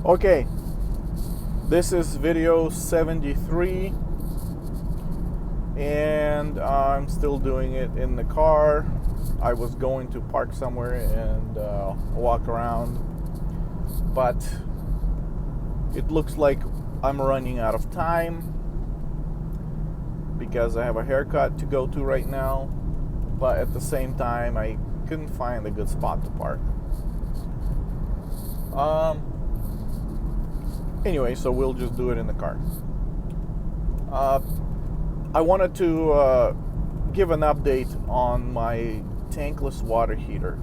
Okay, this is video 73, and I'm still doing it in the car. I was going to park somewhere and walk around, but it looks like I'm running out of time because I have a haircut to go to right now, but at the same time I couldn't find a good spot to park. Anyway, so we'll just do it in the car. I wanted to give an update on my tankless water heater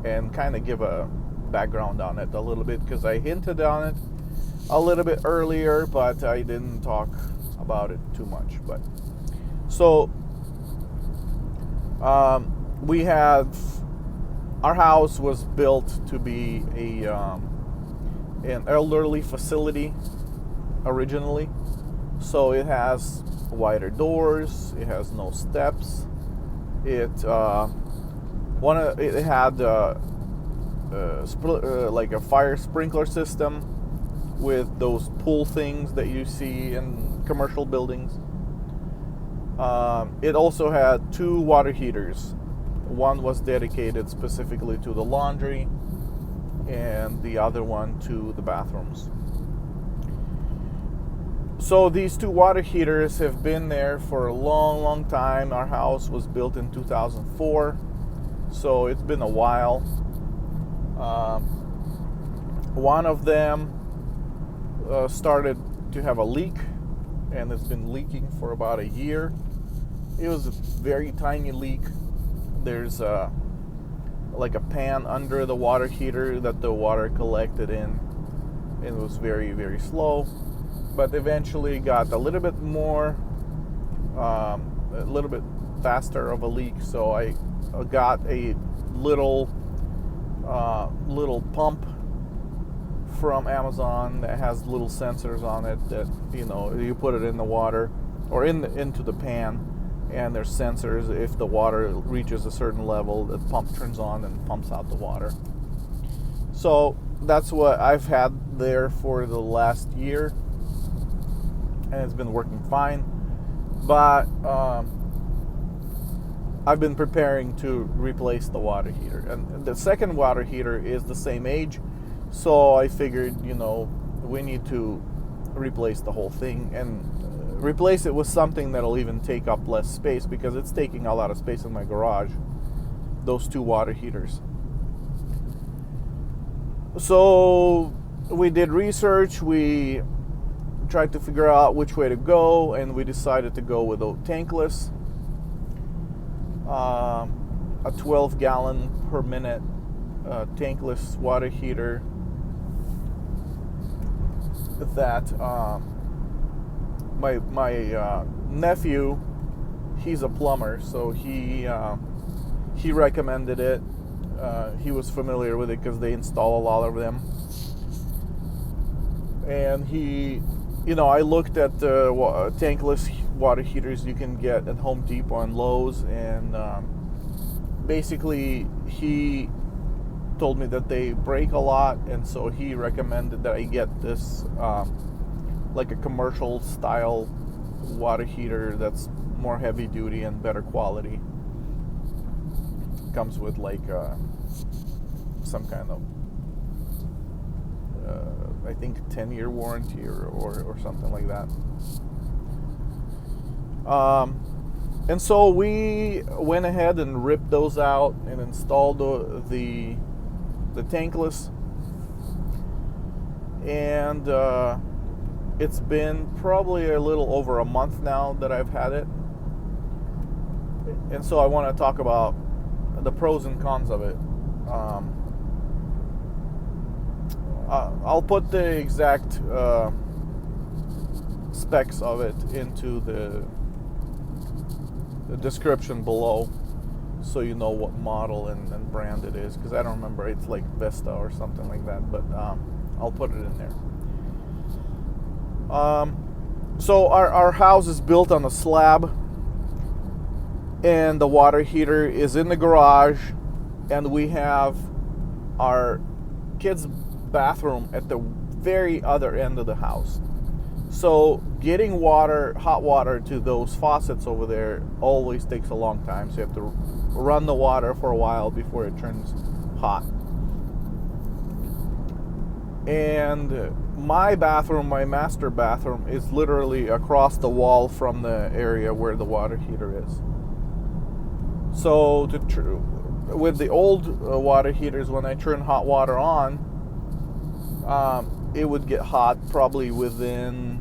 and kind of give a background on it a little bit, because I hinted on it a little bit earlier, but I didn't talk about it too much. But so we have, our house was built to be an elderly facility originally, so it has wider doors, it has no steps, it had like a fire sprinkler system with those pool things that you see in commercial buildings. It also had 2 water heaters. One was dedicated specifically to the laundry, and the other one to the bathrooms. So these 2 water heaters have been there for a long time. Our house was built in 2004, so it's been a while. One of them started to have a leak, and it's been leaking for about a year. It was a very tiny leak. There's like a pan under the water heater that the water collected in. It was very slow, but eventually got a little bit more, a little bit faster of a leak. So I got a little pump from Amazon that has little sensors on it that, you put it in the water or into the pan, and there's sensors. If the water reaches a certain level, the pump turns on and pumps out the water. So that's what I've had there for the last year, and it's been working fine. But I've been preparing to replace the water heater, and the second water heater is the same age, so I figured, we need to replace the whole thing and replace it with something that'll even take up less space, because it's taking a lot of space in my garage, those 2 water heaters. So we did research, we tried to figure out which way to go, and we decided to go with a tankless, a 12 gallon per minute tankless water heater that my nephew, he's a plumber, so he recommended it. He was familiar with it because they install a lot of them, and I looked at the tankless water heaters you can get at Home Depot and Lowe's, and basically he told me that they break a lot, and so he recommended that I get this like a commercial style water heater that's more heavy duty and better quality. Comes with like some kind of I think 10-year warranty or something like that. And so we went ahead and ripped those out and installed the tankless, and it's been probably a little over a month now that I've had it, and so I want to talk about the pros and cons of it. I'll put the exact specs of it into the description below, so you know what model and brand it is, because I don't remember. It's like Vesta or something like that, but I'll put it in there. So our house is built on a slab, and the water heater is in the garage, and we have our kids' bathroom at the very other end of the house. So getting water, hot water, to those faucets over there always takes a long time. So you have to run the water for a while before it turns hot. And my bathroom, my master bathroom, is literally across the wall from the area where the water heater is. So with the old water heaters, when I turn hot water on, it would get hot probably within,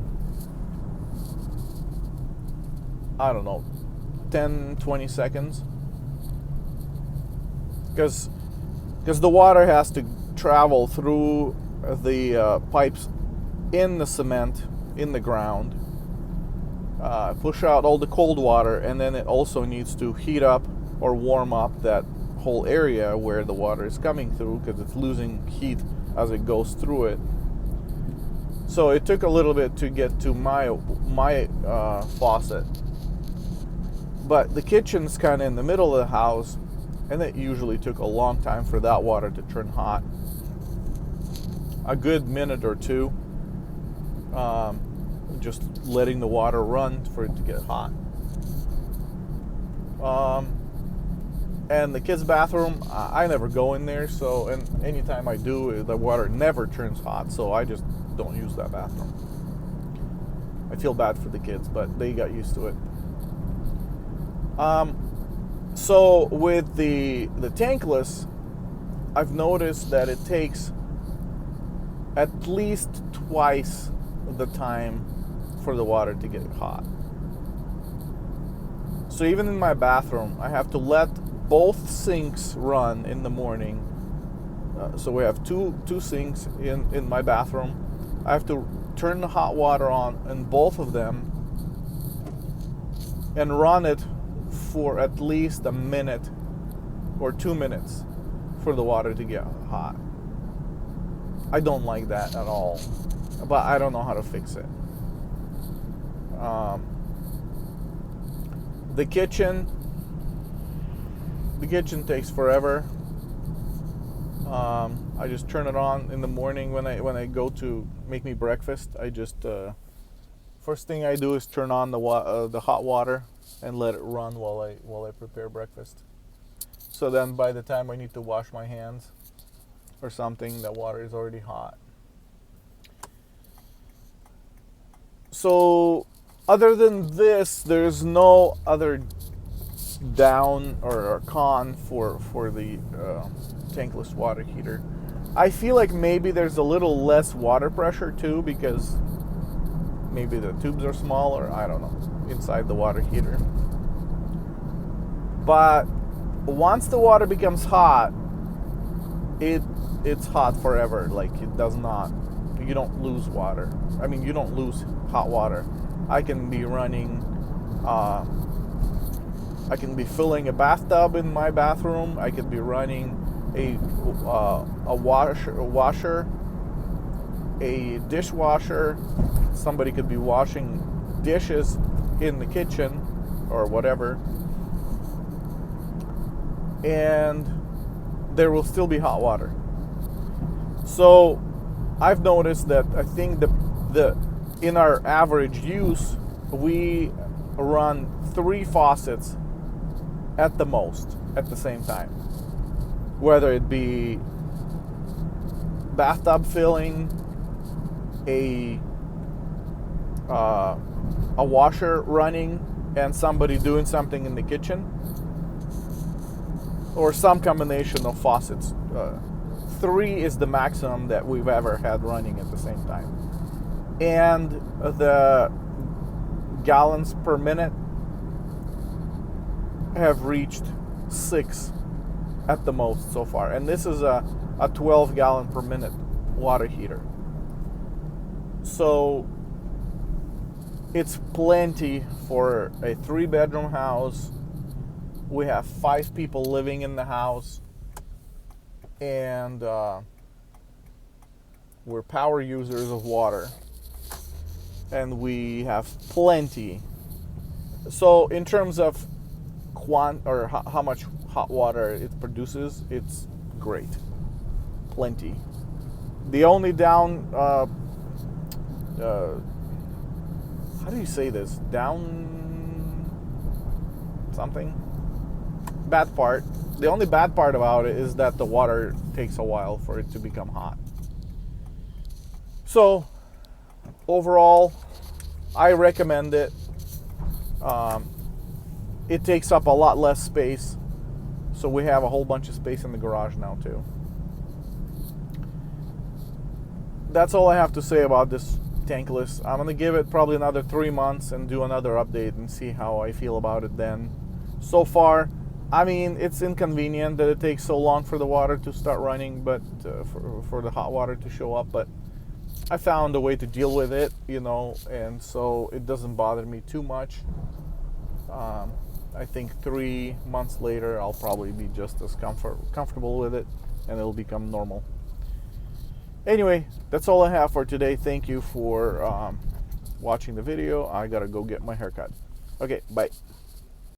I don't know, 10, 20 seconds. Because the water has to travel through the pipes in the cement, in the ground, push out all the cold water, and then it also needs to heat up or warm up that whole area where the water is coming through, because it's losing heat as it goes through it. So it took a little bit to get to my faucet. But the kitchen's kind of in the middle of the house, and it usually took a long time for that water to turn hot. A good minute or two, just letting the water run for it to get hot. And the kids' bathroom, I never go in there, so, and anytime I do, the water never turns hot, so I just don't use that bathroom. I feel bad for the kids, but they got used to it. So with the Tankless, I've noticed that it takes at least twice the time for the water to get hot. So even in my bathroom, I have to let both sinks run in the morning. So we have two sinks in my bathroom. I have to turn the hot water on in both of them and run it for at least a minute or 2 minutes for the water to get hot. I don't like that at all, but I don't know how to fix it. The kitchen takes forever. I just turn it on in the morning when I go to make me breakfast. I just first thing I do is turn on the hot water and let it run while I prepare breakfast. So then by the time I need to wash my hands or something, the water is already hot. So other than this, there's no other down or con for the tankless water heater. I feel like maybe there's a little less water pressure too, because maybe the tubes are smaller, I don't know, inside the water heater. But once the water becomes hot, it's hot forever. Like, it does not, you don't lose water. I mean, you don't lose hot water. I can be running, I can be filling a bathtub in my bathroom. I could be running a washer, a dishwasher. Somebody could be washing dishes in the kitchen or whatever, and there will still be hot water. So I've noticed that I think the in our average use, we run 3 faucets at the most at the same time, whether it be bathtub filling, a washer running, and somebody doing something in the kitchen, or some combination of faucets. 3 is the maximum that we've ever had running at the same time. And the gallons per minute have reached 6 at the most so far. And this is a 12 gallon per minute water heater. So it's plenty for a 3-bedroom house. We have 5 people living in the house, and we're power users of water, and we have plenty. So in terms of how much hot water it produces, it's great, plenty. The only down, how do you say this? Down something? Bad part. The only bad part about it is that the water takes a while for it to become hot. So, overall, I recommend it. It takes up a lot less space, so we have a whole bunch of space in the garage now too. That's all I have to say about this Tankless. I'm gonna give it probably another 3 months and do another update and see how I feel about it then. So far, I mean, it's inconvenient that it takes so long for the water to start running, but for the hot water to show up, but I found a way to deal with it, you know, and so it doesn't bother me too much. I think 3 months later, I'll probably be just as comfortable with it, and it'll become normal. Anyway, that's all I have for today. Thank you for watching the video. I gotta go get my haircut. Okay, bye.